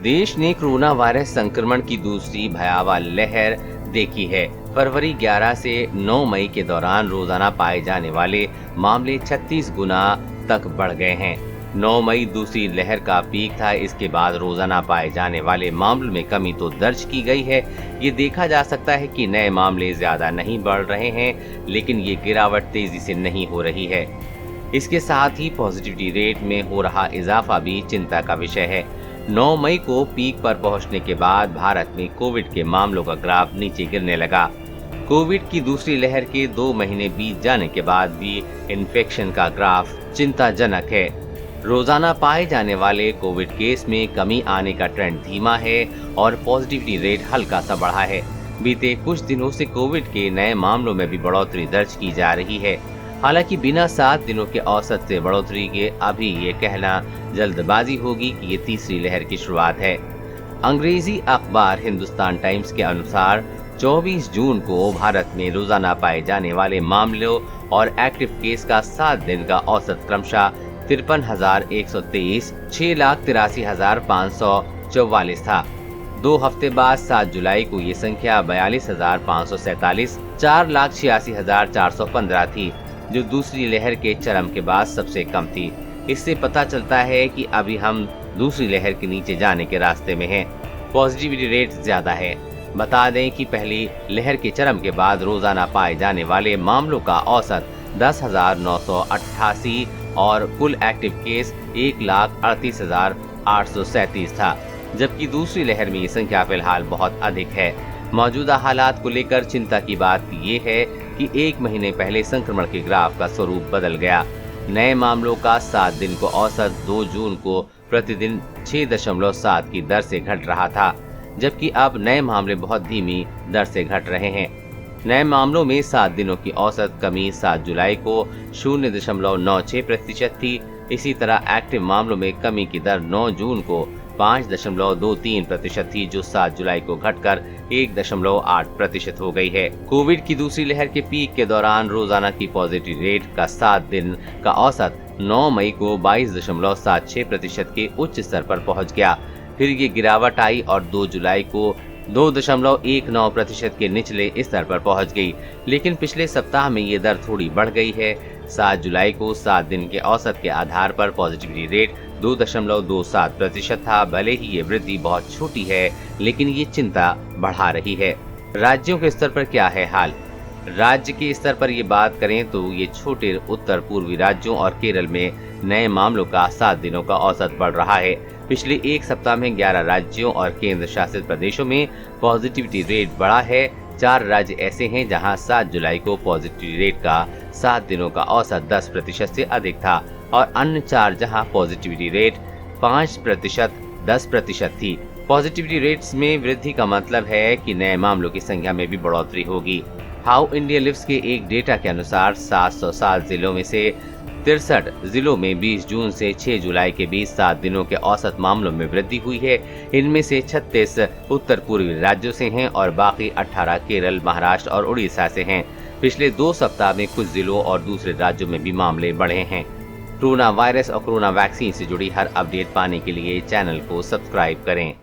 देश ने corona virus संक्रमण की दूसरी भयावह लहर देखी है। फरवरी 11 से 9 मई के दौरान रोजाना पाए जाने वाले मामले 36 गुना तक बढ़ गए हैं। 9 मई दूसरी लहर का पीक था। इसके बाद रोजाना पाए जाने वाले मामलों में कमी तो दर्ज की गई है। ये देखा जा सकता है कि नए मामले ज्यादा नहीं बढ़ रहे हैं, लेकिन ये गिरावट तेजी से नहीं हो रही है। इसके साथ ही पॉजिटिविटी रेट में हो रहा इजाफा भी चिंता का विषय है। 9 मई को पीक पर पहुंचने के बाद भारत में कोविड के मामलों का ग्राफ नीचे गिरने लगा। कोविड की दूसरी लहर के 2 महीने बीत जाने के बाद भी इन्फेक्शन का ग्राफ चिंताजनक है। रोजाना पाए जाने वाले कोविड केस में कमी आने का ट्रेंड धीमा है और पॉजिटिविटी रेट हल्का सा बढ़ा है। बीते कुछ दिनों से कोविड के नए मामलों में भी बढ़ोतरी दर्ज की जा रही है। हालांकि बिना 7 दिनों के औसत से बढ़ोतरी के अभी ये कहना जल्दबाजी होगी कि ये तीसरी लहर की शुरुआत है। अंग्रेजी अखबार हिंदुस्तान टाइम्स के अनुसार 24 जून को भारत में रोजाना पाए जाने वाले मामलों और एक्टिव केस का 7 दिन का औसत क्रमशः 53,123, 6,83,544 था। 2 हफ्ते बाद 7 जुलाई को ये संख्या 42,547, 4,86,415 थी, जो दूसरी लहर के चरम के बाद सबसे कम थी। इससे पता चलता है कि अभी हम दूसरी लहर के नीचे जाने के रास्ते में हैं। पॉजिटिविटी रेट ज्यादा है। बता दें कि पहली लहर के चरम के बाद रोजाना पाए जाने वाले मामलों का औसत 10,988 और कुल एक्टिव केस 1,38,837 था, जबकि दूसरी लहर में ये संख्या फिलहाल बहुत अधिक है। मौजूदा हालात को लेकर चिंता की बात ये है कि 1 महीने पहले संक्रमण के ग्राफ का स्वरूप बदल गया। नए मामलों का 7 दिन को औसत 2 जून को प्रतिदिन 6.7 की दर से घट रहा था, जबकि अब नए मामले बहुत धीमी दर से घट रहे हैं। नए मामलों में 7 दिनों की औसत कमी 7 जुलाई को 0.96% थी। इसी तरह एक्टिव मामलों में कमी की दर 9 जून को 5.23% थी, जो 7 जुलाई को घटकर 1.8% हो गई है। कोविड की दूसरी लहर के पीक के दौरान रोजाना की पॉजिटिव रेट का 7 दिन का औसत 9 मई को 22.76% के उच्च स्तर पर पहुंच गया। फिर ये गिरावट आई और 2 जुलाई को 2.19% के निचले स्तर पर पहुंच गई, लेकिन पिछले सप्ताह में ये दर थोड़ी बढ़ गई है। 7 जुलाई को 7 दिन के औसत के आधार पर पॉजिटिविटी रेट 2.27% था। भले ही ये वृद्धि बहुत छोटी है, लेकिन ये चिंता बढ़ा रही है। राज्यों के स्तर पर क्या है हाल? राज्य के स्तर पर ये बात करें तो ये छोटे उत्तर पूर्वी राज्यों और केरल में नए मामलों का 7 दिनों का औसत बढ़ रहा है। पिछले एक सप्ताह में 11 राज्यों और केंद्र शासित प्रदेशों में पॉजिटिविटी रेट बढ़ा है। 4 राज्य ऐसे हैं जहां 7 जुलाई को पॉजिटिविटी रेट का 7 दिनों का औसत 10% से अधिक था और अन्य 4 जहां पॉजिटिविटी रेट 5%, 10% थी। पॉजिटिविटी रेट्स में वृद्धि का मतलब है कि नए मामलों की संख्या में भी बढ़ोतरी होगी। हाउ इंडिया लिव्स के एक डेटा के अनुसार 707 जिलों में से 63 जिलों में 20 जून से 6 जुलाई के बीच 7 दिनों के औसत मामलों में वृद्धि हुई है। इनमें से 36 उत्तर पूर्वी राज्यों से हैं और बाकी 18 केरल, महाराष्ट्र और उड़ीसा से हैं। पिछले 2 सप्ताह में कुछ जिलों और दूसरे राज्यों में भी मामले बढ़े हैं। कोरोना वायरस और कोरोना वैक्सीन से जुड़ी हर अपडेट पाने के लिए चैनल को सब्सक्राइब करें।